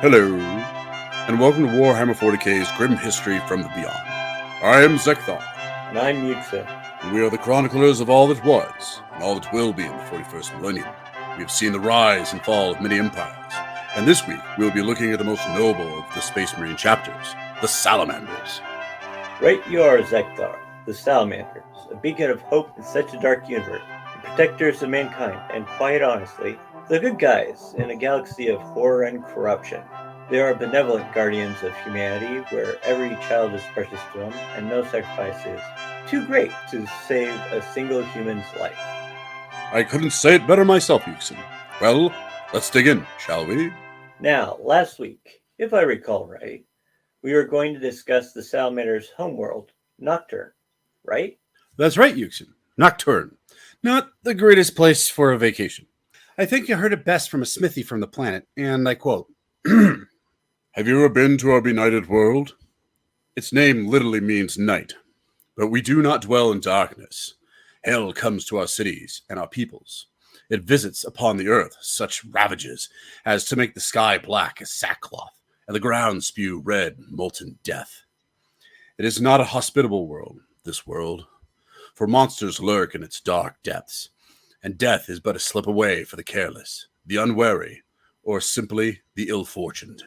Hello, and welcome to Warhammer 40k's Grim History from the Beyond. I am Zeckthar, And I'm Yuksen. and we are the chroniclers of all that was, and all that will be in the 41st millennium. We have seen the rise and fall of many empires, and this week we will be looking at the most noble of the Space Marine chapters, the Salamanders. Right you are, Zeckthar, the Salamanders, a beacon of hope in such a dark universe, the protectors of mankind, and quite honestly, the good guys in a galaxy of horror and corruption. They are benevolent guardians of humanity, where every child is precious to them, and no sacrifice is too great to save a single human's life. I couldn't say it better myself, Yuksen. Well, let's dig in, shall we? Now, last week, if I recall right, we were going to discuss the Salamander's homeworld, Nocturne, right? That's right, Yuksen. Nocturne. Not the greatest place for a vacation. I think you heard it best from a smithy from the planet, and I quote, Have you ever been to our benighted world? Its name literally means night, but we do not dwell in darkness. Hell comes to our cities and our peoples. It visits upon the earth such ravages as to make the sky black as sackcloth, and the ground spew red, molten death. It is not a hospitable world, this world, for monsters lurk in its dark depths, and death is but a slip away for the careless, the unwary, or simply the ill-fortuned.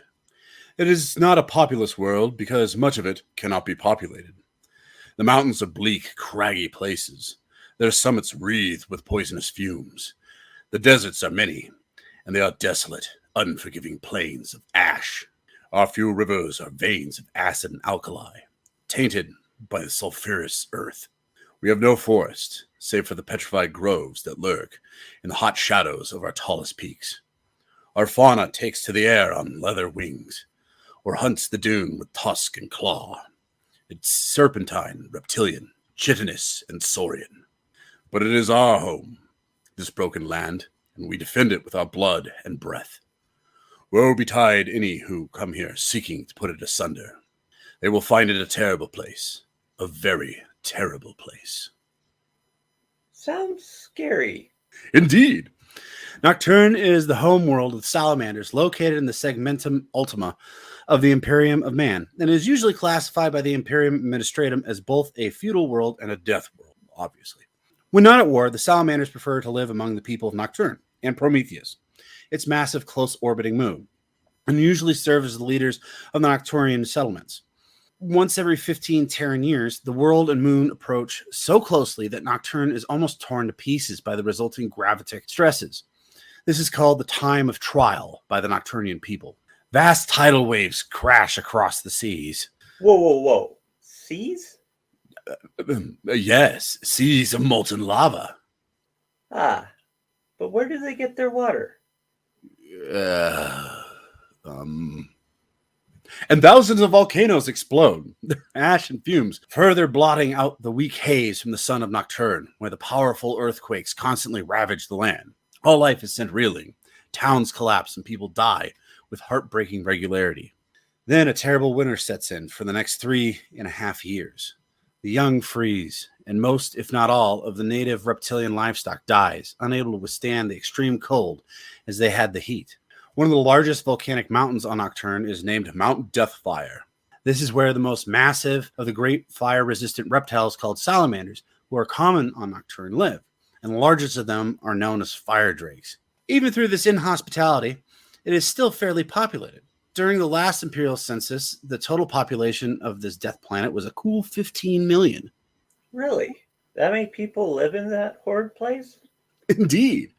It is not a populous world because much of it cannot be populated. The mountains are bleak, craggy places. Their summits wreathed with poisonous fumes. The deserts are many, and they are desolate, unforgiving plains of ash. Our few rivers are veins of acid and alkali, tainted by the sulfurous earth. We have no forest, save for the petrified groves that lurk in the hot shadows of our tallest peaks. Our fauna takes to the air on leather wings, or hunts the dune with tusk and claw. It's serpentine, reptilian, chitinous, and saurian. But it is our home, this broken land, and we defend it with our blood and breath. Woe betide any who come here seeking to put it asunder. They will find it a terrible place, a very terrible place. Sounds scary. Indeed. Nocturne is the homeworld of the Salamanders, located in the segmentum ultima of the Imperium of Man, and is usually classified by the Imperium Administratum as both a feudal world and a death world, obviously. When not at war, the Salamanders prefer to live among the people of Nocturne and Prometheus, its massive close-orbiting moon, and usually serve as the leaders of the Nocturian settlements. Once every 15 Terran years, the world and moon approach so closely that Nocturne is almost torn to pieces by the resulting gravitic stresses. This is called the time of trial by the Nocturnian people. Vast tidal waves crash across the seas. Whoa. Seas? Yes, seas of molten lava. Ah, but where do they get their water? And thousands of volcanoes explode, their ash and fumes further blotting out the weak haze from the sun of Nocturne, where the powerful earthquakes constantly ravage the land. All life is sent reeling, towns collapse, and people die with heartbreaking regularity. Then a terrible winter sets in for the next 3.5 years. The young freeze, and most, if not all, of the native reptilian livestock dies, unable to withstand the extreme cold as they had the heat. One of the largest volcanic mountains on Nocturne is named Mount Deathfire. This is where the most massive of the great fire-resistant reptiles called salamanders, who are common on Nocturne, live, and the largest of them are known as fire drakes. Even through this inhospitality, it is still fairly populated. During the last imperial census, the total population of this death planet was a cool 15 million. Really? That many people live in that horrid place? Indeed.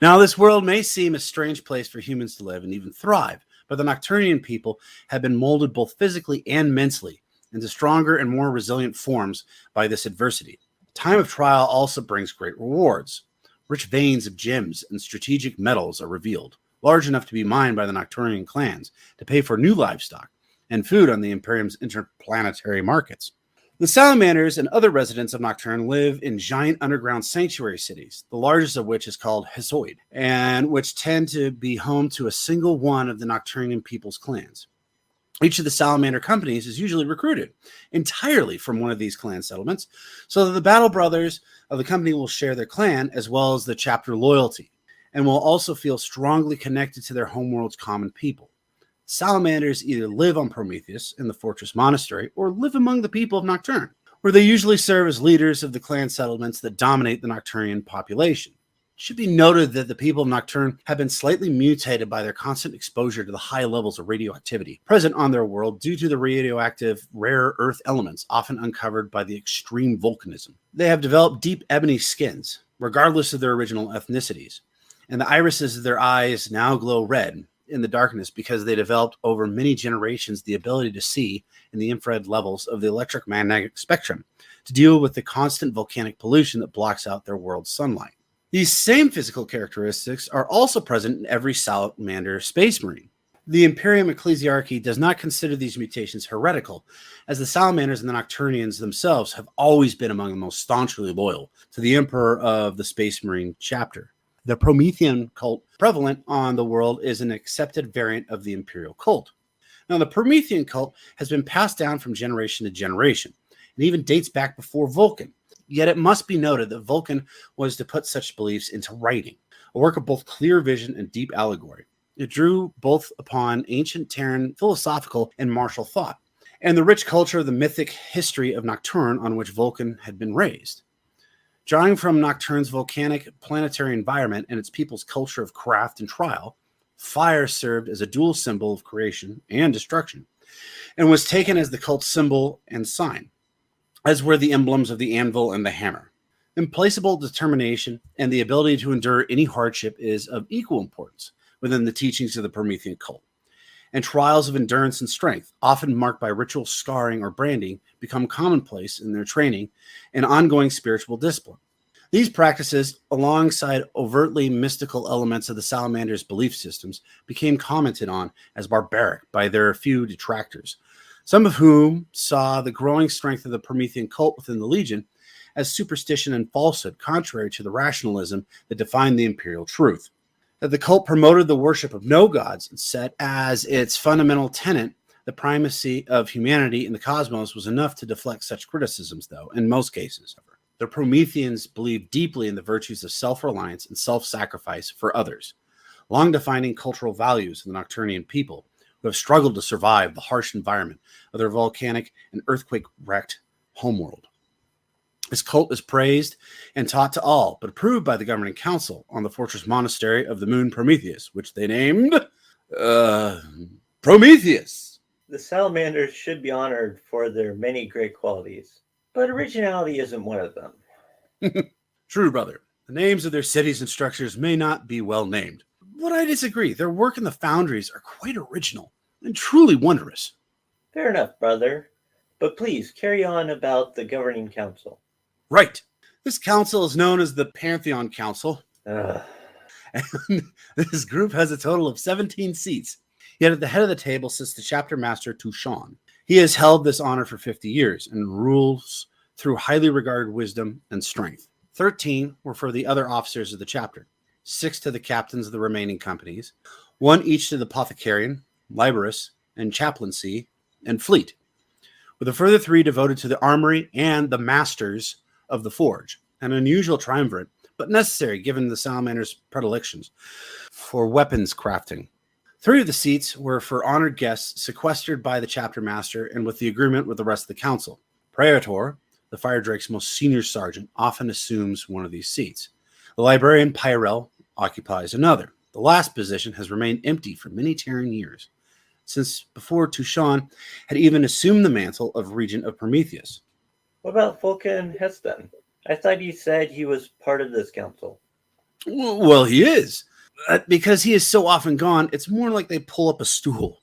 Now, this world may seem a strange place for humans to live and even thrive, but the Nocturnian people have been molded both physically and mentally into stronger and more resilient forms by this adversity. Time of trial also brings great rewards. Rich veins of gems and strategic metals are revealed, large enough to be mined by the Nocturnian clans to pay for new livestock and food on the Imperium's interplanetary markets. The Salamanders and other residents of Nocturne live in giant underground sanctuary cities, the largest of which is called Hesiod, and which tend to be home to a single one of the Nocturnian people's clans. Each of the Salamander companies is usually recruited entirely from one of these clan settlements, so that the battle brothers of the company will share their clan as well as the chapter loyalty, and will also feel strongly connected to their homeworld's common people. Salamanders either live on Prometheus in the fortress monastery or live among the people of Nocturne, where they usually serve as leaders of the clan settlements that dominate the Nocturnian population. It should be noted that the people of Nocturne have been slightly mutated by their constant exposure to the high levels of radioactivity present on their world due to the radioactive rare earth elements often uncovered by the extreme volcanism. They have developed deep ebony skins, regardless of their original ethnicities, and the irises of their eyes now glow red in the darkness because they developed over many generations the ability to see in the infrared levels of the electromagnetic spectrum to deal with the constant volcanic pollution that blocks out their world's sunlight. These same physical characteristics are also present in every Salamander space marine. The Imperium Ecclesiarchy does not consider these mutations heretical, as the Salamanders and the Nocturnians themselves have always been among the most staunchly loyal to the Emperor of the Space Marine chapter. The Promethean cult prevalent on the world is an accepted variant of the Imperial cult. Now, the Promethean cult has been passed down from generation to generation, and even dates back before Vulcan. Yet it must be noted that Vulcan was to put such beliefs into writing, a work of both clear vision and deep allegory. It drew both upon ancient Terran philosophical and martial thought, and the rich culture of the mythic history of Nocturne on which Vulcan had been raised. Drawing from Nocturne's volcanic planetary environment and its people's culture of craft and trial, fire served as a dual symbol of creation and destruction, and was taken as the cult's symbol and sign, as were the emblems of the anvil and the hammer. Implacable determination and the ability to endure any hardship is of equal importance within the teachings of the Promethean cult. And trials of endurance and strength, often marked by ritual scarring or branding, become commonplace in their training and ongoing spiritual discipline. These practices, alongside overtly mystical elements of the Salamanders' belief systems, became commented on as barbaric by their few detractors, some of whom saw the growing strength of the Promethean cult within the Legion as superstition and falsehood, contrary to the rationalism that defined the imperial truth. That the cult promoted the worship of no gods and set as its fundamental tenet the primacy of humanity in the cosmos was enough to deflect such criticisms, though, in most cases. The Prometheans believed deeply in the virtues of self-reliance and self-sacrifice for others, long-defining cultural values of the Nocturnian people, who have struggled to survive the harsh environment of their volcanic and earthquake-wrecked homeworld. This cult is praised and taught to all, but approved by the governing council on the fortress monastery of the moon Prometheus, which they named Prometheus. The Salamanders should be honored for their many great qualities, but originality isn't one of them. True, brother. The names of their cities and structures may not be well named, but I disagree. Their work in the foundries are quite original and truly wondrous. Fair enough, brother. But please, carry on about the governing council. Right. This council is known as the Pantheon Council. And this group has a total of 17 seats. Yet at the head of the table sits the chapter master, Tushan. He has held this honor for 50 years and rules through highly regarded wisdom and strength. 13 were for the other officers of the chapter, 6 to the captains of the remaining companies, 1 each to the apothecarian, librarius, and chaplaincy, and fleet, with a further 3 devoted to the armory and the masters of the forge, an unusual triumvirate, but necessary given the Salamander's predilections for weapons crafting. 3 of the seats were for honored guests sequestered by the chapter master and with the agreement with the rest of the council. Praetor, the Fire Drake's most senior sergeant, often assumes one of these seats. The librarian Pyrel occupies another. The last position has remained empty for many Terran years, since before Tushan had even assumed the mantle of Regent of Prometheus. What about Vulcan Heston? I thought you said he was part of this council. Well, he is. Because he is so often gone, it's more like they pull up a stool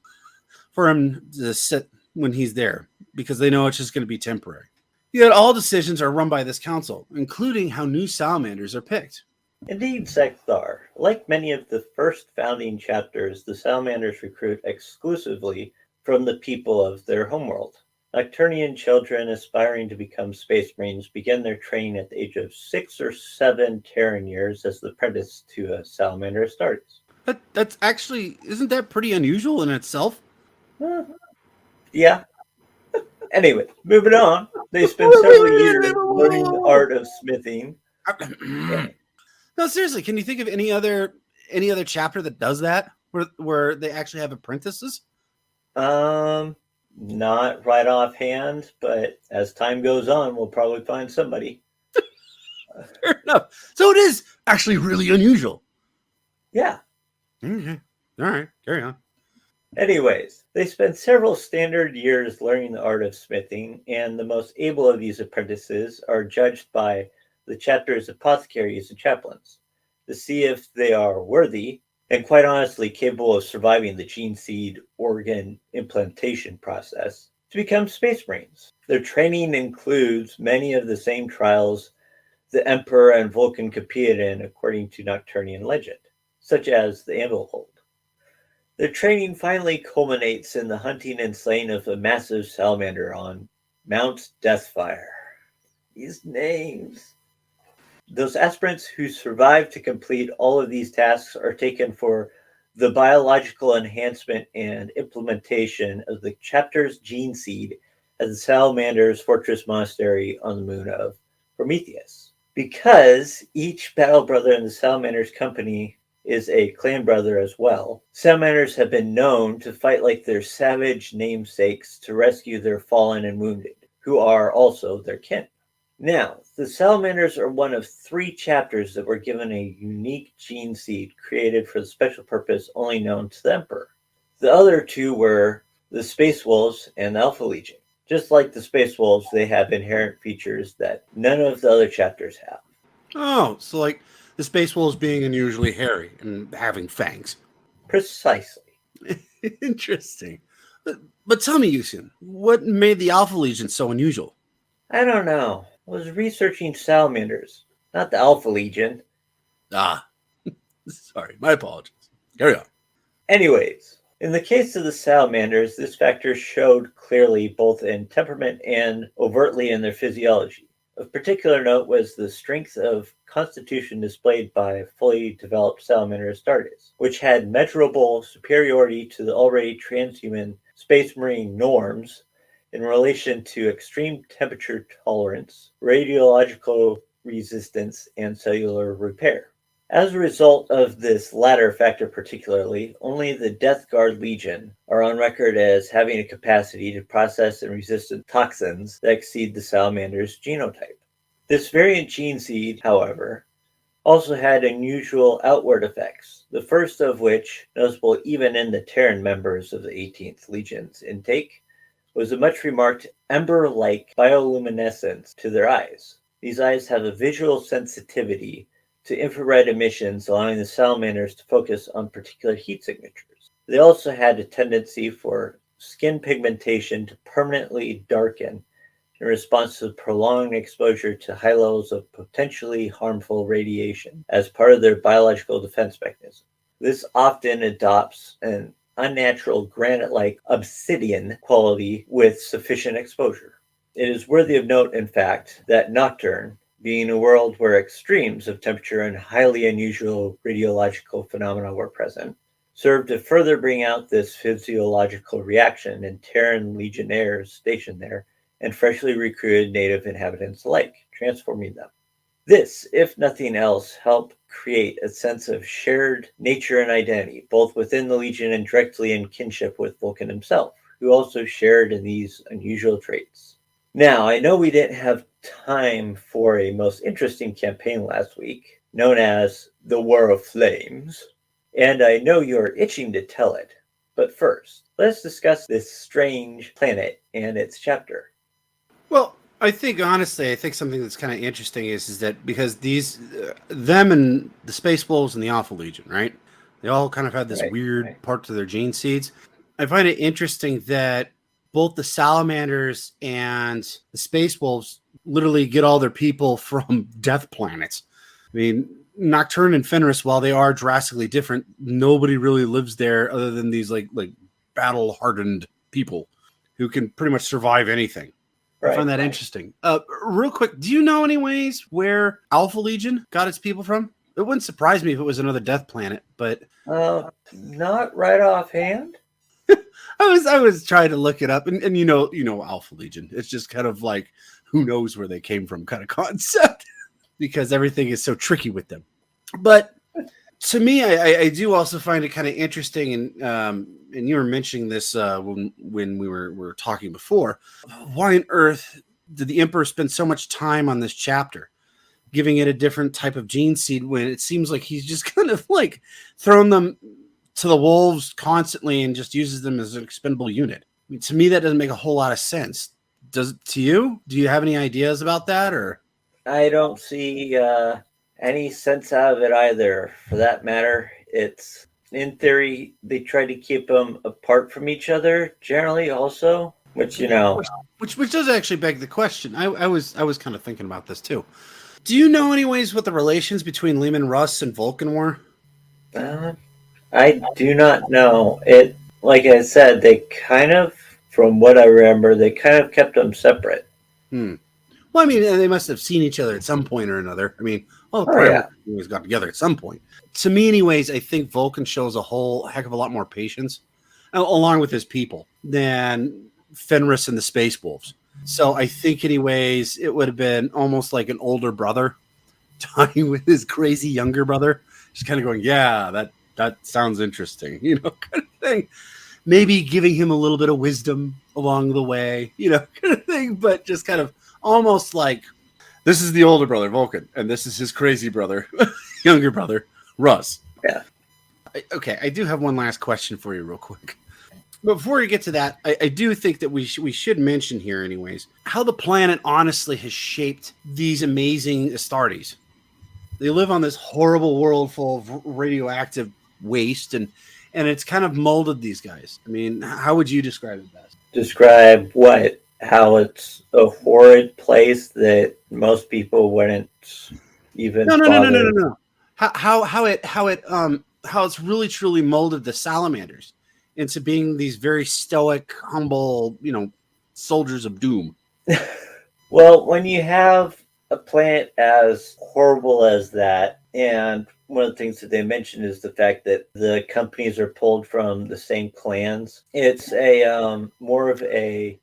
for him to sit when he's there, because they know it's just going to be temporary. Yet all decisions are run by this council, including how new salamanders are picked. Indeed, Zeckthar. Like many of the first founding chapters, the Salamanders recruit exclusively from the people of their homeworld. Nocturnian children aspiring to become space marines begin their training at the age of 6 or 7 Terran years as the apprentice to a Salamander Astartes. That's actually, isn't that pretty unusual in itself? Yeah. Anyway, moving on. They spend several years learning the art of smithing. No, seriously, can you think of any other chapter that does that, where they actually have apprentices? Not right offhand, but as time goes on, we'll probably find somebody. Fair enough. So it is actually really unusual. Yeah. Okay. All right. Carry on. Anyways, they spent several standard years learning the art of smithing, and the most able of these apprentices are judged by the chapter's apothecaries and chaplains to see if they are worthy and quite honestly capable of surviving the gene seed organ implantation process to become space marines. Their training includes many of the same trials the Emperor and Vulcan competed in according to Nocturnian legend, such as the Anvil Hold. Their training finally culminates in the hunting and slaying of a massive salamander on Mount Deathfire. These names. Those aspirants who survive to complete all of these tasks are taken for the biological enhancement and implementation of the chapter's gene seed at the Salamanders Fortress Monastery on the moon of Prometheus. Because each battle brother in the Salamanders company is a clan brother as well, Salamanders have been known to fight like their savage namesakes to rescue their fallen and wounded, who are also their kin. Now, the Salamanders are one of 3 chapters that were given a unique gene seed created for the special purpose only known to the Emperor. The other 2 were the Space Wolves and the Alpha Legion. Just like the Space Wolves, they have inherent features that none of the other chapters have. Oh, so like the Space Wolves being unusually hairy and having fangs. Precisely. Interesting. But tell me, Yuksen, what made the Alpha Legion so unusual? I don't know. I was researching salamanders, not the Alpha Legion. Ah, sorry, my apologies. Carry on. Anyways, in the case of the salamanders, this factor showed clearly both in temperament and overtly in their physiology. Of particular note was the strength of constitution displayed by fully developed salamander Astartes, which had measurable superiority to the already transhuman space marine norms in relation to extreme temperature tolerance, radiological resistance, and cellular repair. As a result of this latter factor particularly, only the Death Guard Legion are on record as having a capacity to process and resist toxins that exceed the salamander's genotype. This variant gene seed, however, also had unusual outward effects, the first of which, noticeable even in the Terran members of the 18th Legion's intake, was a much remarked ember-like bioluminescence to their eyes. These eyes have a visual sensitivity to infrared emissions, allowing the salamanders to focus on particular heat signatures. They also had a tendency for skin pigmentation to permanently darken in response to prolonged exposure to high levels of potentially harmful radiation as part of their biological defense mechanism. This often adopts an unnatural granite-like obsidian quality with sufficient exposure. It is worthy of note, in fact, that Nocturne, being a world where extremes of temperature and highly unusual radiological phenomena were present, served to further bring out this physiological reaction in Terran legionnaires stationed there and freshly recruited native inhabitants alike, transforming them. This, if nothing else, helped create a sense of shared nature and identity, both within the Legion and directly in kinship with Vulcan himself, who also shared in these unusual traits. Now, I know we didn't have time for a most interesting campaign last week, known as the War of Flames, and I know you're itching to tell it. But first, let's discuss this strange planet and its chapter. Well, I think honestly, I think something that's kind of interesting is that because these, them and the Space Wolves and the Alpha Legion, right? They all kind of had this weird part to their gene seeds. I find it interesting that both the Salamanders and the Space Wolves literally get all their people from death planets. I mean, Nocturne and Fenris, while they are drastically different, nobody really lives there other than these like battle hardened people who can pretty much survive anything. I find that interesting. Real quick, do you know any ways where Alpha Legion got its people from? It wouldn't surprise me if it was another death planet, but not right offhand. I was trying to look it up, and you know Alpha Legion. It's just kind of like who knows where they came from kind of concept because everything is so tricky with them. But to me, I do also find it kind of interesting and you were mentioning this when we were talking before. Why on earth did the Emperor spend so much time on this chapter, giving it a different type of gene seed when it seems like he's just kind of like thrown them to the wolves constantly and just uses them as an expendable unit? I mean, to me, that doesn't make a whole lot of sense. Does it to you? Do you have any ideas about that, or? I don't see any sense out of it either. For that matter, it's in theory they try to keep them apart from each other generally, also, which which does actually beg the question. I was kind of thinking about this too. Do you know anyways what the relations between Leman Russ and Vulcan were? I do not know. It, like I said, they kind of, from what I remember, they kind of kept them separate. Well, I mean, they must have seen each other at some point or another. I mean, always got together at some point. To me, anyways, I think Vulcan shows a whole heck of a lot more patience, along with his people, than Fenris and the Space Wolves. So I think, anyways, it would have been almost like an older brother talking with his crazy younger brother, just kind of going, "Yeah, that sounds interesting," kind of thing. Maybe giving him a little bit of wisdom along the way, kind of thing, but just kind of almost like, this is the older brother, Vulcan, and this is his crazy brother, younger brother, Russ. Yeah. Okay, I do have one last question for you real quick. But before we get to that, I do think that we should mention here, anyways, how the planet honestly has shaped these amazing Astartes. They live on this horrible world full of radioactive waste, and it's kind of molded these guys. I mean, how would you describe it best? Describe what? How it's a horrid place that most people wouldn't even No. How it's really truly molded the Salamanders into being these very stoic, humble, soldiers of doom. Well, when you have a planet as horrible as that, and one of the things that they mentioned is the fact that the companies are pulled from the same clans. It's a more of a,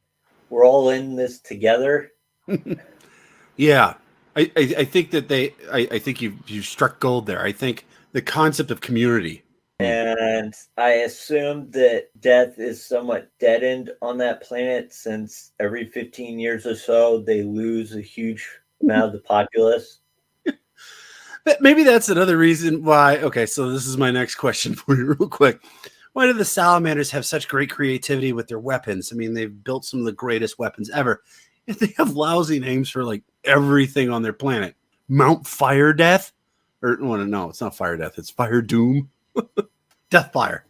we're all in this together. Yeah, I think that I think you struck gold there. I think the concept of community. And I assume that death is somewhat deadened on that planet, since every 15 years or so they lose a huge amount of the populace. But maybe that's another reason why. Okay, so this is my next question for you real quick. Why do the Salamanders have such great creativity with their weapons? I mean, they've built some of the greatest weapons ever. And they have lousy names for like everything on their planet. Mount Fire Death? No, it's not Fire Death. It's Fire Doom. Deathfire.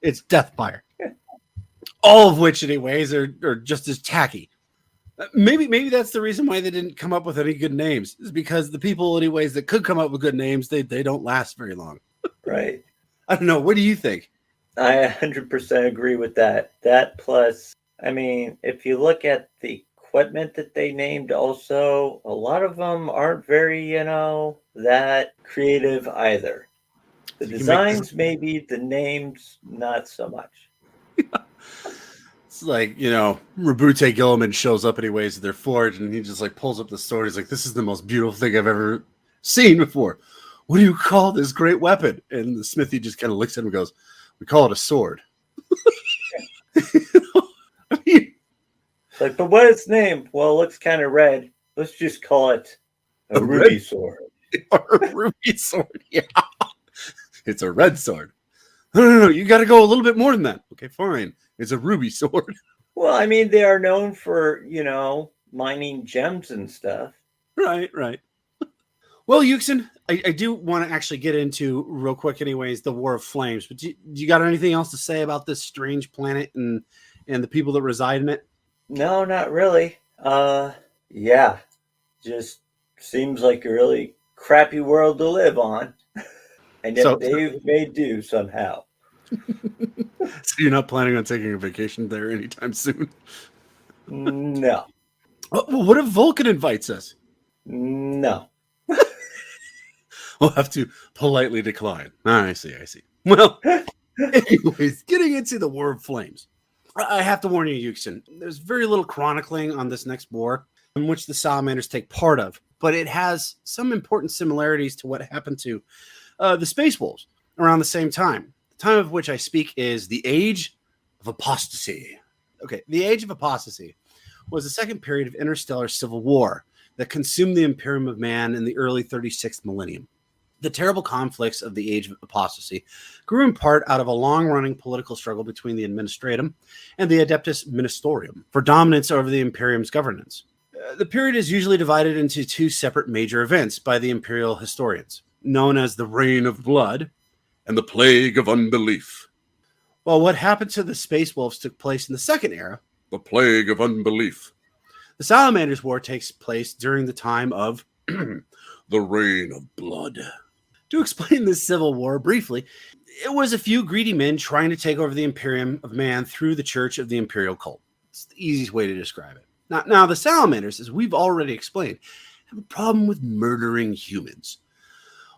It's Deathfire. All of which, anyways, are just as tacky. Maybe that's the reason why they didn't come up with any good names, is because the people, anyways, that could come up with good names, they don't last very long. Right. I don't know. What do you think? I 100% agree with that. That plus, I mean, if you look at the equipment that they named also, a lot of them aren't very, that creative either. The designs, maybe, the names, not so much. It's like, Rabute Gilliman shows up anyways at their forge, and he just like pulls up the sword. He's like, "This is the most beautiful thing I've ever seen before. What do you call this great weapon?" And the smithy just kind of looks at him and goes, "We call it a sword." I mean, like, but what is its name? Well, it looks kind of red. Let's just call it a ruby sword. Or a ruby sword, yeah. It's a red sword. No. You got to go a little bit more than that. Okay, fine. It's a ruby sword. Well, I mean, they are known for, mining gems and stuff. Right. Well, Yuksen, I do want to actually get into real quick, anyways, the War of Flames. But do you got anything else to say about this strange planet and the people that reside in it? No, not really. Yeah, just seems like a really crappy world to live on, and yet they've made do somehow. So you're not planning on taking a vacation there anytime soon? No. What if Vulcan invites us? No. We'll have to politely decline. I see. Well, anyways, getting into the War of Flames. I have to warn you, Yuksen, there's very little chronicling on this next war, in which the Salamanders take part of, but it has some important similarities to what happened to the Space Wolves around the same time. The time of which I speak is the Age of Apostasy. Okay, the Age of Apostasy was the second period of interstellar civil war that consumed the Imperium of Man in the early 36th millennium. The terrible conflicts of the Age of Apostasy grew in part out of a long-running political struggle between the Administratum and the Adeptus Ministerium for dominance over the Imperium's governance. The period is usually divided into two separate major events by the imperial historians, known as the Reign of Blood and the Plague of Unbelief. While what happened to the Space Wolves took place in the second era, the Plague of Unbelief, the Salamanders' War takes place during the time of the Reign of Blood. To explain this civil war briefly, it was a few greedy men trying to take over the Imperium of Man through the Church of the Imperial Cult. It's the easiest way to describe it. Now, the Salamanders, as we've already explained, have a problem with murdering humans.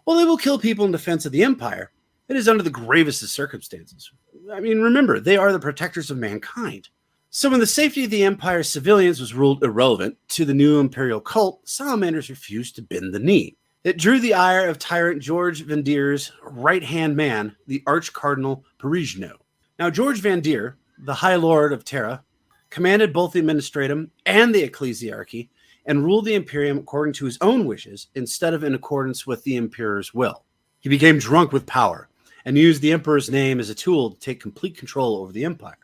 While they will kill people in defense of the Empire, it is under the gravest of circumstances. I mean, remember, they are the protectors of mankind. So when the safety of the Empire's civilians was ruled irrelevant to the new Imperial Cult, Salamanders refused to bend the knee. It drew the ire of tyrant George Vandier's right-hand man, the Arch-Cardinal Parigino. Now, George Vandier, the High Lord of Terra, commanded both the Administratum and the Ecclesiarchy, and ruled the Imperium according to his own wishes instead of in accordance with the Emperor's will. He became drunk with power and used the Emperor's name as a tool to take complete control over the Empire.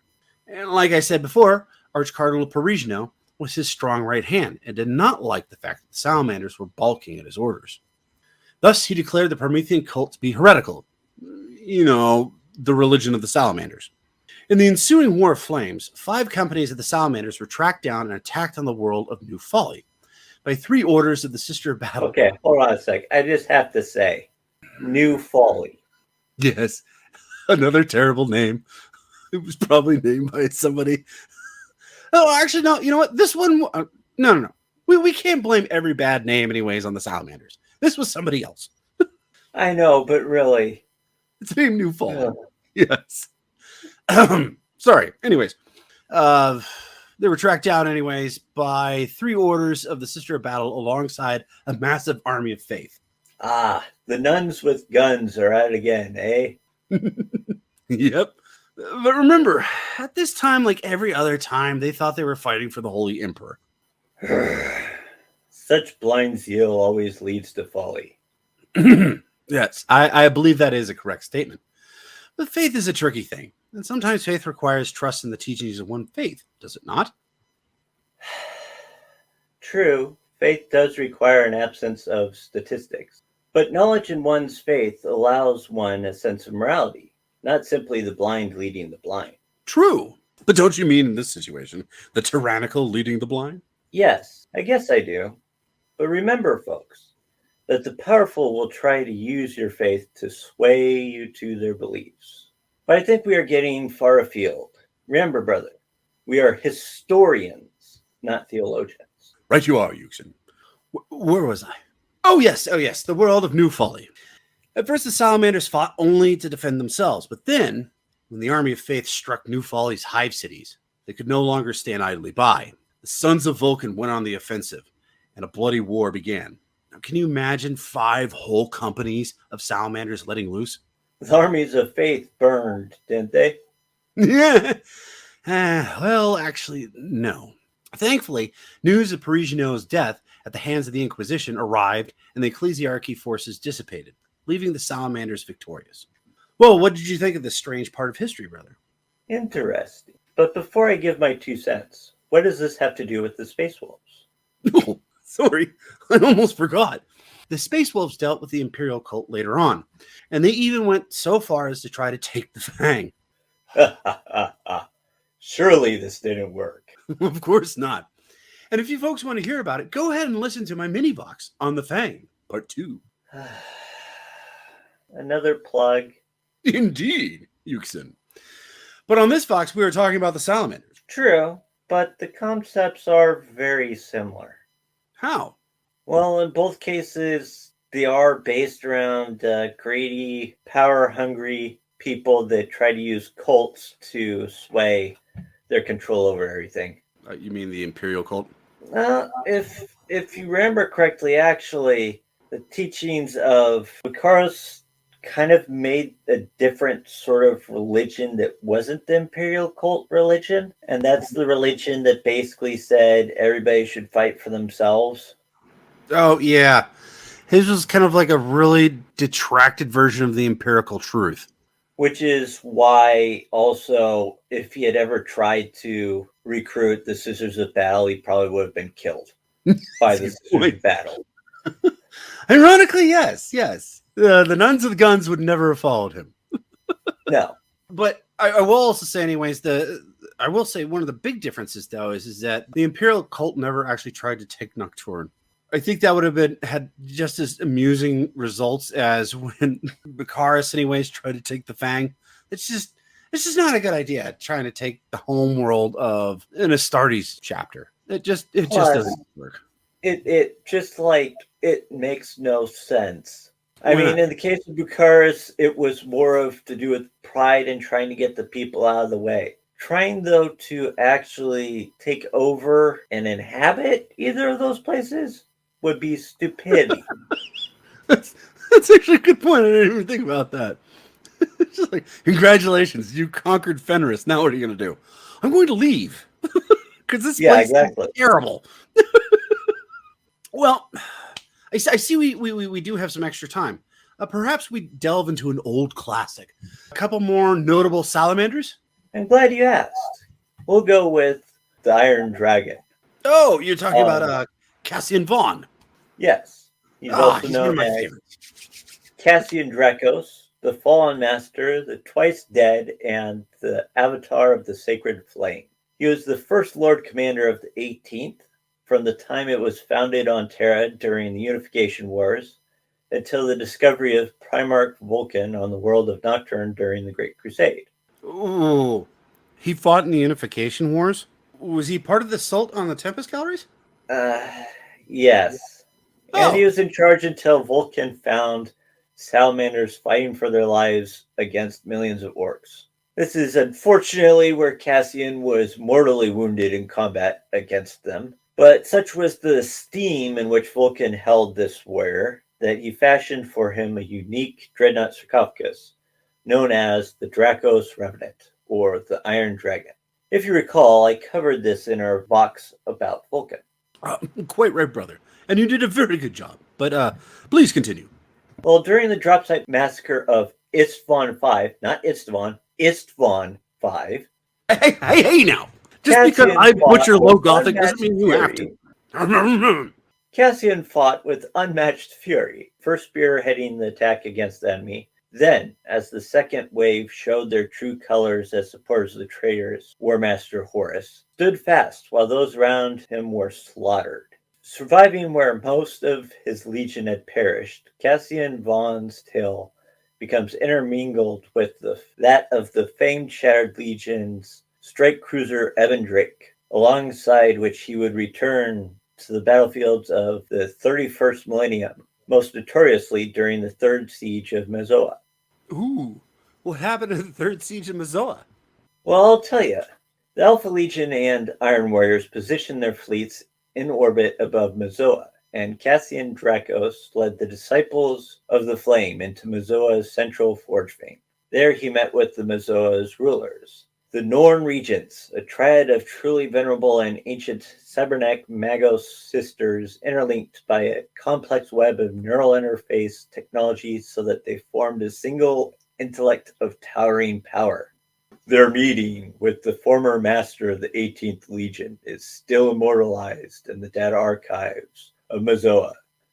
And like I said before, Arch-Cardinal Parigino was his strong right hand and did not like the fact that the Salamanders were balking at his orders. Thus, he declared the Promethean Cult to be heretical. The religion of the Salamanders. In the ensuing War of Flames, 5 companies of the Salamanders were tracked down and attacked on the world of New Folly by 3 orders of the Sister of Battle. Okay, hold on a sec. I just have to say, New Folly. Yes, another terrible name. It was probably named by somebody. Oh, actually, no. You know what? This one, no. We can't blame every bad name anyways on the Salamanders. This was somebody else. I know, but really. It's named New Folly. Yeah. Yes. Sorry. Anyways, they were tracked down anyways by 3 orders of the Sister of Battle alongside a massive army of faith. Ah, the nuns with guns are at it again, eh? Yep. But remember, at this time, like every other time, they thought they were fighting for the Holy Emperor. Such blind zeal always leads to folly. Yes, I believe that is a correct statement. But faith is a tricky thing, and sometimes faith requires trust in the teachings of one faith, does it not? True, faith does require an absence of statistics, but knowledge in one's faith allows one a sense of morality, not simply the blind leading the blind. True, but don't you mean in this situation, the tyrannical leading the blind? Yes, I guess I do. But remember, folks, that the powerful will try to use your faith to sway you to their beliefs. But I think we are getting far afield. Remember, brother, we are historians, not theologians. Right you are, Yuksen. Where was I? Oh yes, the world of New Folly. At first, the Salamanders fought only to defend themselves, but then, when the army of faith struck New Folly's hive cities, they could no longer stand idly by. The sons of Vulcan went on the offensive, and a bloody war began. Now, can you imagine 5 whole companies of Salamanders letting loose? The armies of faith burned, didn't they? Yeah. Well, actually, no. Thankfully, news of Parigino's death at the hands of the Inquisition arrived, and the Ecclesiarchy forces dissipated, leaving the Salamanders victorious. Well, what did you think of this strange part of history, brother? Interesting. But before I give my 2 cents, what does this have to do with the Space Wolves? Oh, sorry, I almost forgot. The Space Wolves dealt with the Imperial Cult later on, and they even went so far as to try to take the Fang. Surely this didn't work. Of course not. And if you folks want to hear about it, go ahead and listen to my mini box on the Fang, part 2. Another plug. Indeed, Yuksen. But on this Vox, we were talking about the Salamanders. True, but the concepts are very similar. How? Well, in both cases, they are based around greedy, power-hungry people that try to use cults to sway their control over everything. You mean the Imperial Cult? If you remember correctly, actually, the teachings of Vicaros kind of made a different sort of religion that wasn't the Imperial Cult religion. And that's the religion that basically said everybody should fight for themselves. Oh, yeah. His was kind of like a really detracted version of the empirical truth. Which is why also, if he had ever tried to recruit the Sisters of Battle, he probably would have been killed by the Sisters of Battle. Ironically, yes. The nuns with guns would never have followed him. No. But I will also say, anyways, I will say one of the big differences, though, is that the Imperial Cult never actually tried to take Nocturne. I think that would have had just as amusing results as when Bakaris, anyways, tried to take the Fang. It's just not a good idea trying to take the homeworld of an Astartes chapter. It just doesn't work. It makes no sense. I mean, in the case of Bakaris, it was more of to do with pride and trying to get the people out of the way. Trying, though, to actually take over and inhabit either of those places would be stupidity. That's actually a good point. I didn't even think about that. It's just like, congratulations, you conquered Fenris. Now what are you going to do? I'm going to leave. Because this place is terrible. Well, I see we do have some extra time. Perhaps we delve into an old classic. A couple more notable salamanders? I'm glad you asked. We'll go with the Iron Dragon. Oh, you're talking about Cassian Vaughn. Yes. He's also known as Cassian Dracos, the Fallen Master, the Twice Dead, and the Avatar of the Sacred Flame. He was the first Lord Commander of the 18th from the time it was founded on Terra during the Unification Wars until the discovery of Primarch Vulcan on the world of Nocturne during the Great Crusade. Ooh. He fought in the Unification Wars? Was he part of the assault on the Tempest Galleries? Yes. Oh. And he was in charge until Vulcan found Salamanders fighting for their lives against millions of orcs. This is unfortunately where Cassian was mortally wounded in combat against them, but such was the esteem in which Vulcan held this warrior that he fashioned for him a unique dreadnought sarcophagus known as the Dracos Revenant, or the Iron Dragon. If you recall, I covered this in our box about Vulcan. Quite right, brother. And you did a very good job. But please continue. Well, during the drop site massacre of Isstvan 5, not Istvan, Isstvan 5. Hey now! Just Cassian because I butcher low Gothic doesn't mean you have to. Cassian fought with unmatched fury, first spearheading the attack against the enemy. Then, as the second wave showed their true colors as supporters of the traitors, War Master Horus stood fast while those around him were slaughtered. Surviving where most of his legion had perished, Cassian Vaughn's tale becomes intermingled with that of the famed Shattered Legion's strike cruiser Evan Drake, alongside which he would return to the battlefields of the 31st millennium, most notoriously during the Third Siege of Mazoa. Ooh, what happened in the Third Siege of Mazoa? Well, I'll tell you. The Alpha Legion and Iron Warriors positioned their fleets in orbit above Mazoa, and Cassian Dracos led the Disciples of the Flame into Mazoa's central forge vein. There he met with the Mazoa's rulers, the Norn Regents, a triad of truly venerable and ancient cybernetic Magos sisters interlinked by a complex web of neural interface technology so that they formed a single intellect of towering power. Their meeting with the former master of the 18th Legion is still immortalized in the data archives of Mazoa,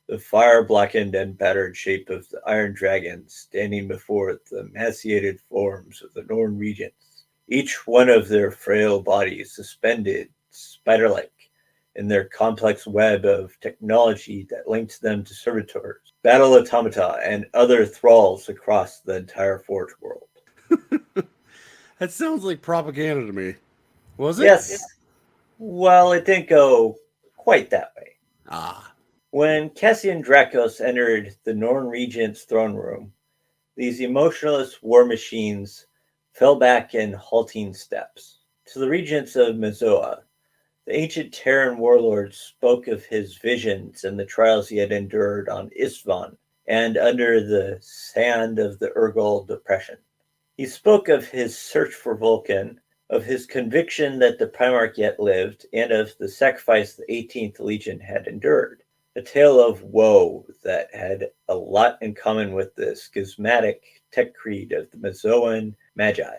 the fire-blackened and battered shape of the Iron Dragon standing before the emaciated forms of the Norn Regents, each one of their frail bodies suspended, spider-like, in their complex web of technology that linked them to servitors, battle automata, and other thralls across the entire Forge world. That sounds like propaganda to me. Was it? Yes. Well, it didn't go quite that way. When Cassian Dracos entered the Norn Regent's throne room, these emotionless war machines fell back in halting steps. To the regents of Mazoa, the ancient Terran warlord spoke of his visions and the trials he had endured on Isstvan and under the sand of the Urgal Depression. He spoke of his search for Vulcan, of his conviction that the Primarch yet lived, and of the sacrifice the 18th Legion had endured. A tale of woe that had a lot in common with the schismatic tech creed of the Mazoan Magi.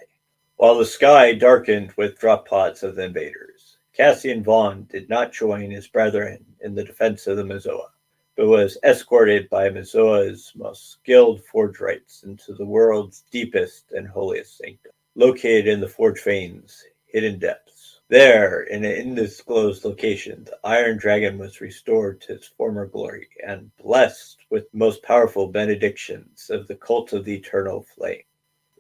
While the sky darkened with drop pods of the invaders, Cassian Vaughn did not join his brethren in the defense of the Mazoa, but was escorted by Mazoa's most skilled forgerites into the world's deepest and holiest sanctum, located in the Forge Fane's hidden depths. There, in an undisclosed location, the Iron Dragon was restored to its former glory and blessed with the most powerful benedictions of the Cult of the Eternal Flame.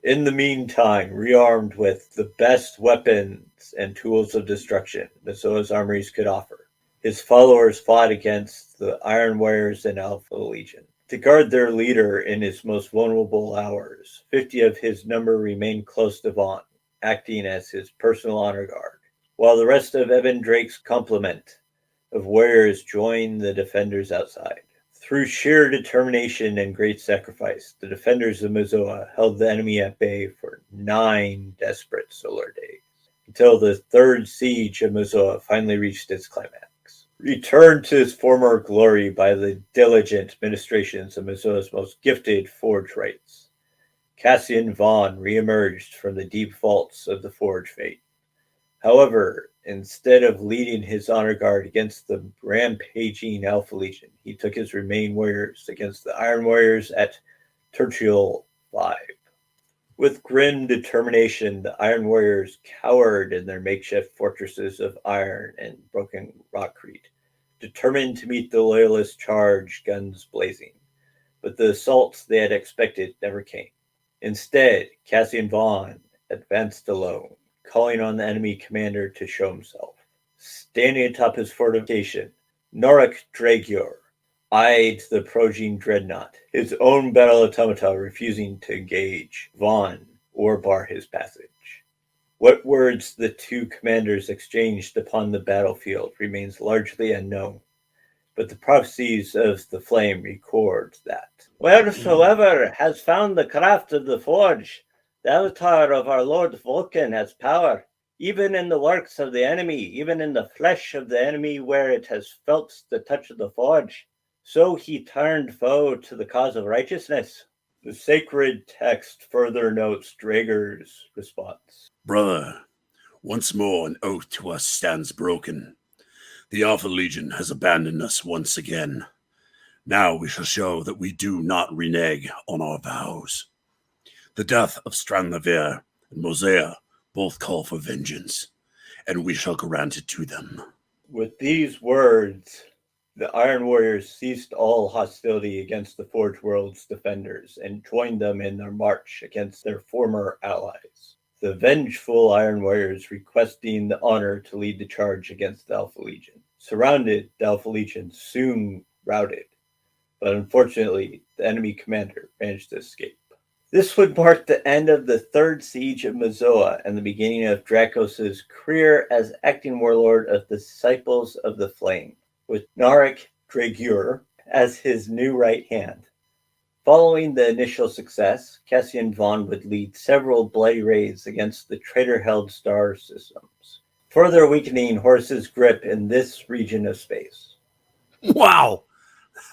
In the meantime, rearmed with the best weapons and tools of destruction Mazoa's armories could offer, his followers fought against the Iron Warriors and Alpha Legion. To guard their leader in his most vulnerable hours, 50 of his number remained close to Vaughn, acting as his personal honor guard, while the rest of Evan Drake's complement of warriors joined the defenders outside. Through sheer determination and great sacrifice, the defenders of Mazoa held the enemy at bay for 9 desperate solar days, until the third siege of Mazoa finally reached its climax. Returned to his former glory by the diligent ministrations of Mazoa's most gifted forgerites, Cassian Vaughn reemerged from the deep vaults of the Forge Fate. However, instead of leading his honor guard against the rampaging Alpha Legion, he took his remaining warriors against the Iron Warriors at Tertial 5. With grim determination, the Iron Warriors cowered in their makeshift fortresses of iron and broken rockcrete, determined to meet the Loyalist charge, guns blazing. But the assaults they had expected never came. Instead, Cassian Vaughn advanced alone, calling on the enemy commander to show himself. Standing atop his fortification, Norik Dragur eyed the approaching dreadnought, his own battle automata refusing to engage Vaughn or bar his passage. What words the two commanders exchanged upon the battlefield remains largely unknown, but the prophecies of the flame record that wheresoever has found the craft of the forge, the avatar of our Lord Vulcan has power, even in the works of the enemy, even in the flesh of the enemy where it has felt the touch of the forge. So he turned foe to the cause of righteousness. The sacred text further notes Dragur's response. Brother, once more an oath to us stands broken. The Alpha Legion has abandoned us once again. Now we shall show that we do not renege on our vows. The death of Stranlavir and Mosea both call for vengeance, and we shall grant it to them. With these words, the Iron Warriors ceased all hostility against the Forge World's defenders and joined them in their march against their former allies. The vengeful Iron Warriors, requesting the honor to lead the charge against the Alpha Legion. Surrounded, the Alpha Legion soon routed, but unfortunately, the enemy commander managed to escape. This would mark the end of the third siege of Mazoa and the beginning of Dracos' career as acting warlord of the Disciples of the Flame, with Norik Dragur as his new right hand. Following the initial success, Cassian Vaughn would lead several bloody raids against the traitor-held star systems, further weakening Horus's grip in this region of space. Wow,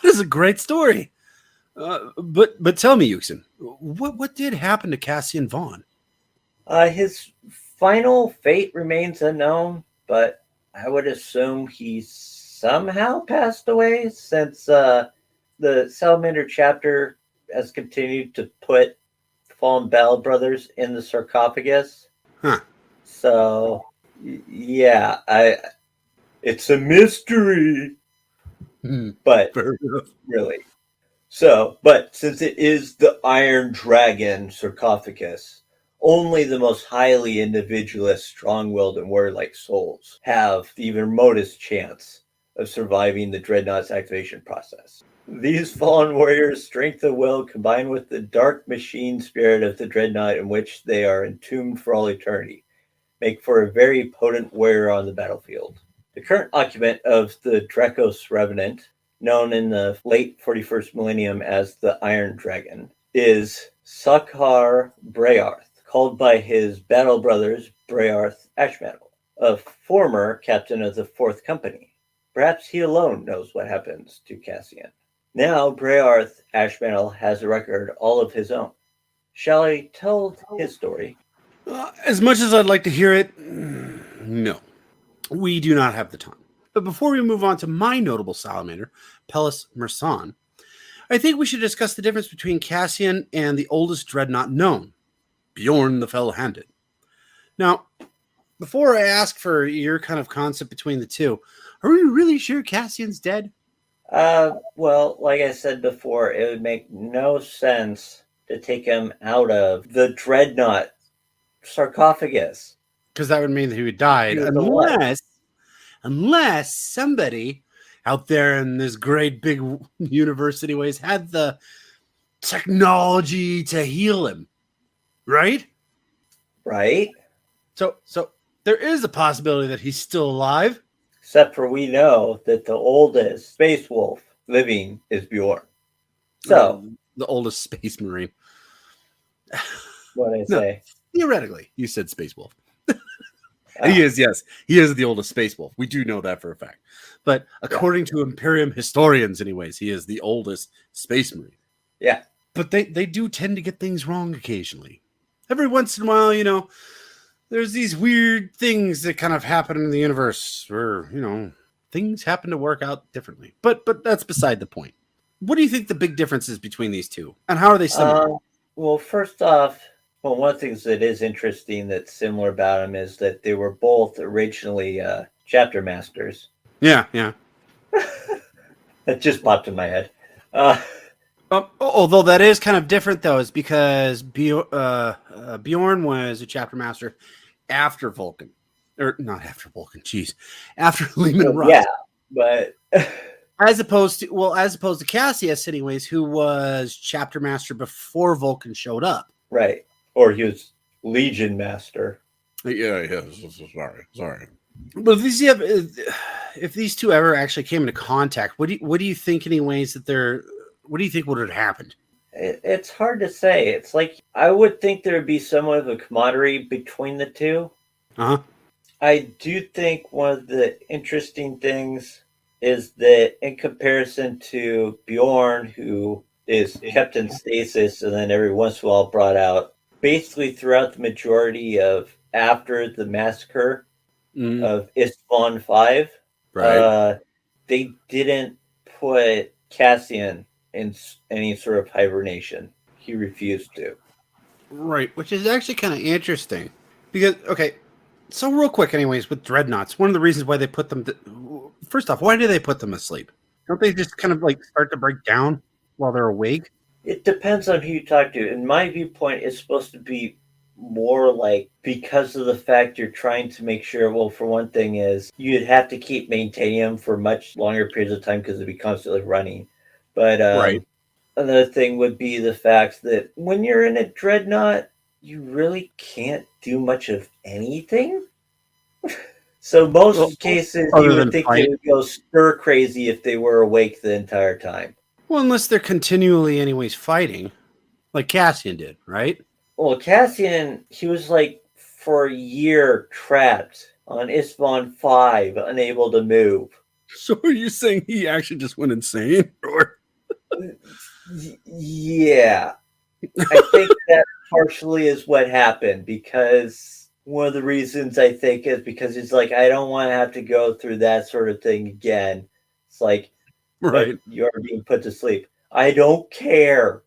that is a great story. But tell me, Yuksen, what did happen to Cassian Vaughn? His final fate remains unknown, but I would assume he somehow passed away since the Salamander chapter has continued to put fallen Battle Brothers in the sarcophagus. Huh. So, yeah, it's a mystery, but really. So, but since it is the Iron Dragon sarcophagus, only the most highly individualist, strong-willed, and warlike souls have the remotest chance of surviving the Dreadnought's activation process. These fallen warriors' strength of will, combined with the dark machine spirit of the Dreadnought in which they are entombed for all eternity, make for a very potent warrior on the battlefield. The current occupant of the Dracos Revenant, known in the late 41st millennium as the Iron Dragon, is Sakhar Brearth, called by his battle brothers Brearth Ashmantle, a former captain of the Fourth Company. Perhaps he alone knows what happens to Cassian. Now Brearth Ashmantle has a record all of his own. Shall I tell his story? As much as I'd like to hear it, no. We do not have the time. But before we move on to my notable salamander, Pellas Mir'San, I think we should discuss the difference between Cassian and the oldest dreadnought known, Bjorn the Fell-Handed. Now, before I ask for your kind of concept between the two, are we really sure Cassian's dead? Well, like I said before, it would make no sense to take him out of the dreadnought sarcophagus. Because that would mean that he would died, unless somebody out there in this great big universe anyways had the technology to heal him. Right? Right? So there is a possibility that he's still alive. Except for we know that the oldest space wolf living is Bjorn. So the oldest space marine. What I say? Theoretically, you said space wolf. He is, yes. He is the oldest space wolf. We do know that for a fact. But according to Imperium historians, anyways, he is the oldest space marine. Yeah. But they do tend to get things wrong occasionally. Every once in a while, you know, there's these weird things that kind of happen in the universe where, you know, things happen to work out differently. But that's beside the point. What do you think the big difference is between these two? And how are they similar? Well, first off, one of the things that is interesting that's similar about them is that they were both originally chapter masters. Yeah. That just popped in my head. Although that is kind of different, though, is because Bjorn was a chapter master after Vulcan. Or not after Vulcan, after Lehman Russ. Yeah, but... As opposed to Cassius, anyways, who was chapter master before Vulcan showed up. Right. Or he was Legion Master. Yeah. Sorry. But if these two ever actually came into contact, what do you think, anyways, what do you think would have happened? It's hard to say. It's like, I would think there would be somewhat of a camaraderie between the two. Uh-huh. I do think one of the interesting things is that in comparison to Bjorn, who is kept in stasis and then every once in a while brought out, basically throughout the majority of after the massacre of Isstvan 5, right. They didn't put Cassian in any sort of hibernation. He refused to. Right, which is actually kind of interesting. Because, okay, so real quick anyways, with dreadnoughts, one of the reasons why they put them... First off, why do they put them asleep? Don't they just kind of like start to break down while they're awake? It depends on who you talk to. In my viewpoint, it's supposed to be more like because of the fact you're trying to make sure, well, for one thing is you'd have to keep maintaining them for much longer periods of time because they'd be constantly running. But right. Another thing would be the fact that when you're in a dreadnought, you really can't do much of anything. So most cases, you would think they would go stir crazy if they were awake the entire time. Well, unless they're continually anyways fighting, like Cassian did, right? Well, Cassian, he was like for a year trapped on Isstvan 5, unable to move. So are you saying he actually just went insane? Or... Yeah. I think that partially is what happened, because one of the reasons I think is because he's like, I don't want to have to go through that sort of thing again. It's like, right, you're being put to sleep. I don't care.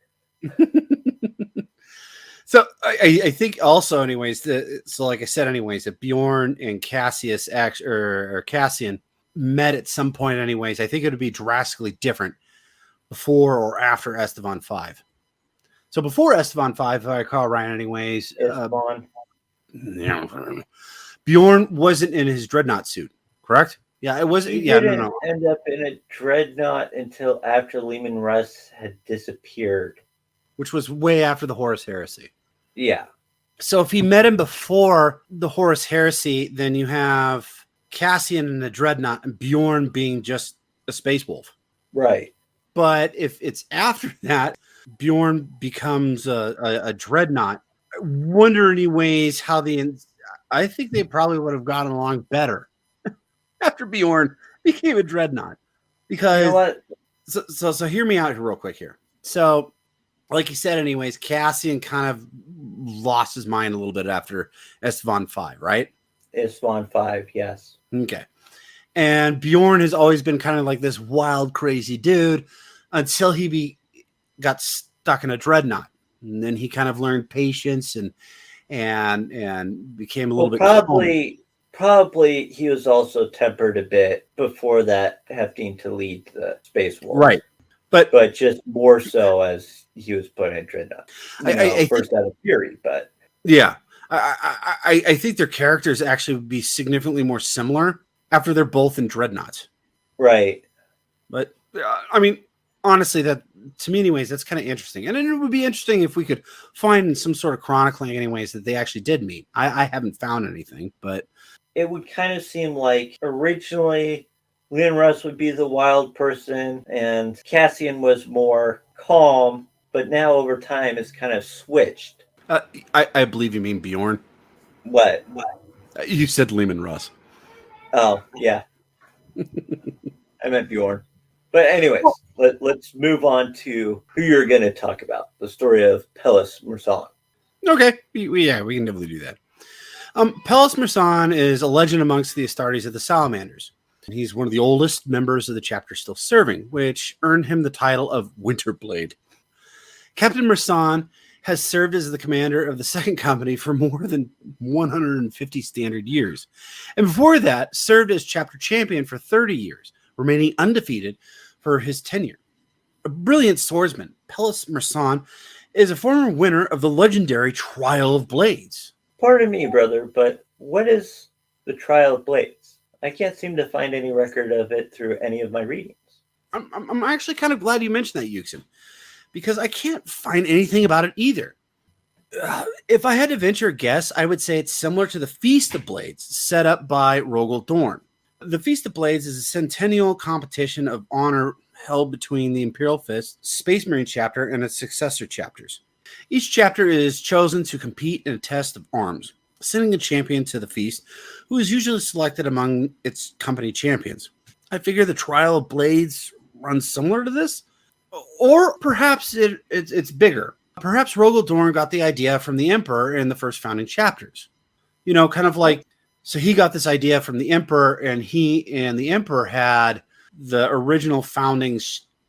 So I think also, anyways, so like I said, anyways, that Bjorn and Cassius or Cassian met at some point, anyways. I think it would be drastically different before or after Isstvan 5. So before Isstvan 5, if I recall right, anyways, Bjorn wasn't in his dreadnought suit, correct? Yeah, it wasn't. He didn't end up in a dreadnought until after Lehman Russ had disappeared, which was way after the Horus Heresy. Yeah. So if he met him before the Horus Heresy, then you have Cassian in the dreadnought and Bjorn being just a space wolf. Right. But if it's after that, Bjorn becomes a dreadnought. I wonder, anyways, how I think they probably would have gotten along better after Bjorn became a dreadnought. You know Because, what? so hear me out here real quick here. So, like you said, anyways, Cassian kind of lost his mind a little bit after Estevan 5, right? Isfahan 5, yes. Okay. And Bjorn has always been kind of like this wild, crazy dude until got stuck in a dreadnought. And then he kind of learned patience and became a little bit calm. Probably he was also tempered a bit before that, having to lead the Space Wolves. Right. But just more so as he was put in Dreadnought. I first out of Fury, but yeah. I think their characters actually would be significantly more similar after they're both in Dreadnoughts. Right. But I mean, honestly, that to me, anyways, that's kind of interesting. And it would be interesting if we could find some sort of chronicling, anyways, that they actually did meet. I haven't found anything, but it would kind of seem like originally Leon Russ would be the wild person and Cassian was more calm, but now over time it's kind of switched. I believe you mean Bjorn. What? You said Lehman Russ. Oh, yeah. I meant Bjorn. But anyways, let's move on to who you're going to talk about, the story of Pellas Mir'San. Okay. We can definitely do that. Pellas Mir'San is a legend amongst the Astartes of the Salamanders. He's one of the oldest members of the chapter still serving, which earned him the title of Winterblade. Captain Mir'San has served as the commander of the second company for more than 150 standard years. And before that, served as chapter champion for 30 years, remaining undefeated for his tenure. A brilliant swordsman, Pellas Mir'San is a former winner of the legendary Trial of Blades. Pardon me, brother, but what is the Trial of Blades? I can't seem to find any record of it through any of my readings. I'm actually kind of glad you mentioned that, Yuksen, because I can't find anything about it either. If I had to venture a guess, I would say it's similar to the Feast of Blades set up by Rogal Dorn. The Feast of Blades is a centennial competition of honor held between the Imperial Fist, Space Marine chapter, and its successor chapters. Each chapter is chosen to compete in a test of arms, sending a champion to the feast, who is usually selected among its company champions. I figure the Trial of Blades runs similar to this, or perhaps it's bigger. Perhaps Rogal Dorn got the idea from the Emperor in the first founding chapters. You know, kind of like, so he got this idea from the Emperor, and he and the Emperor had the original founding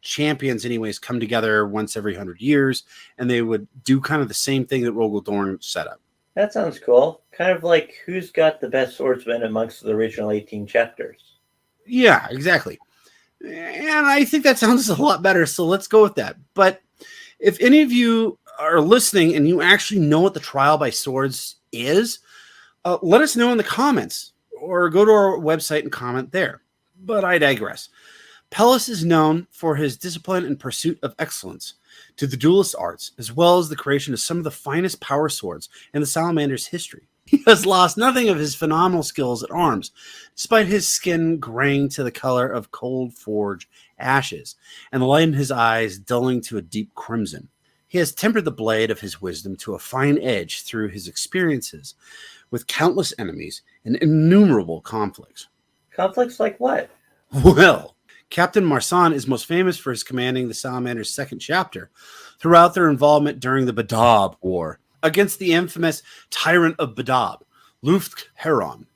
champions anyways come together once every 100 years, and they would do kind of the same thing that Rogal Dorn set up. That sounds cool. Kind of like who's got the best swordsman amongst the original 18 chapters. Yeah, exactly. And I think that sounds a lot better, so let's go with that. But if any of you are listening and you actually know what the Trial by Swords is, let us know in the comments or go to our website and comment there. But I digress. Pellas is known for his discipline and pursuit of excellence to the duelist arts, as well as the creation of some of the finest power swords in the Salamanders' history. He has lost nothing of his phenomenal skills at arms, despite his skin graying to the color of cold forge ashes, and the light in his eyes dulling to a deep crimson. He has tempered the blade of his wisdom to a fine edge through his experiences with countless enemies and innumerable conflicts. Conflicts like what? Well, Captain Mir'San is most famous for his commanding the Salamanders' second chapter throughout their involvement during the Badab War against the infamous Tyrant of Badab, Luft Heron,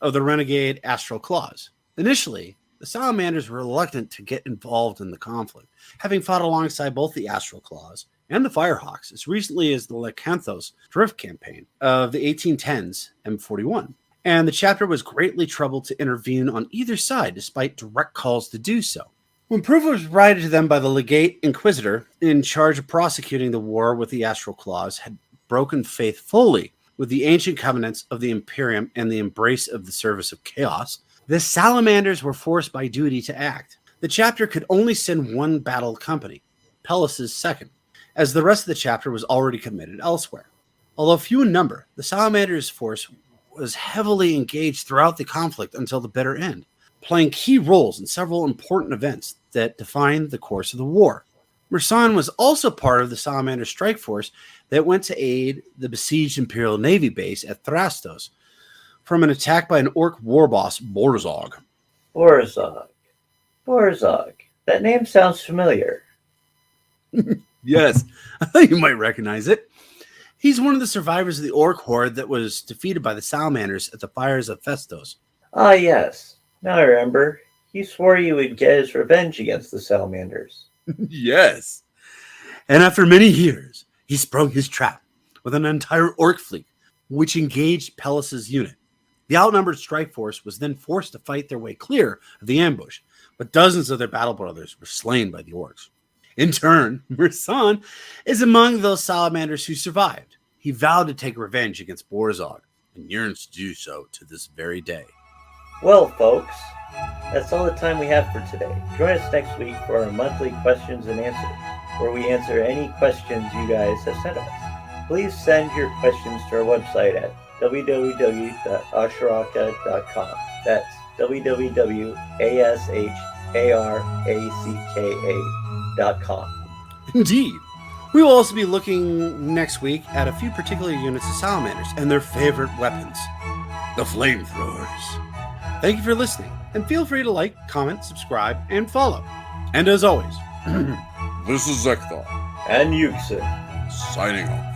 of the renegade Astral Claws. Initially, the Salamanders were reluctant to get involved in the conflict, having fought alongside both the Astral Claws and the Firehawks as recently as the Lecanthos Drift campaign of the 1810s M41. And the chapter was greatly troubled to intervene on either side despite direct calls to do so. When proof was provided to them by the Legate Inquisitor in charge of prosecuting the war with the Astral Claws had broken faith fully with the ancient covenants of the Imperium and the embrace of the service of chaos, the Salamanders were forced by duty to act. The chapter could only send one battle company, Pellas' second, as the rest of the chapter was already committed elsewhere. Although few in number, the Salamanders' force was heavily engaged throughout the conflict until the bitter end. playing key roles in several important events that defined the course of the war. Mir'San was also part of the Salamander strike force that went to aid the besieged Imperial Navy base at Thrastos from an attack by an orc war boss, Borzog. Borzog. That name sounds familiar. Yes, I thought you might recognize it. He's one of the survivors of the orc horde that was defeated by the Salamanders at the Fires of Festos. Ah, yes. Now I remember. He swore he would get his revenge against the Salamanders. Yes. And after many years, he sprung his trap with an entire orc fleet, which engaged Pellas' unit. The outnumbered strike force was then forced to fight their way clear of the ambush, but dozens of their battle brothers were slain by the orcs. In turn, Mir'San is among those salamanders who survived. He vowed to take revenge against Borzog and yearns to do so to this very day. Well, folks, that's all the time we have for today. Join us next week for our monthly questions and answers, where we answer any questions you guys have sent us. Please send your questions to our website at www.asharaka.com. That's www.asharaka.com. Indeed. We will also be looking next week at a few particular units of salamanders and their favorite weapons, the flamethrowers. Thank you for listening, and feel free to like, comment, subscribe, and follow. And as always, This is Zeckthar And Yuksen. signing off.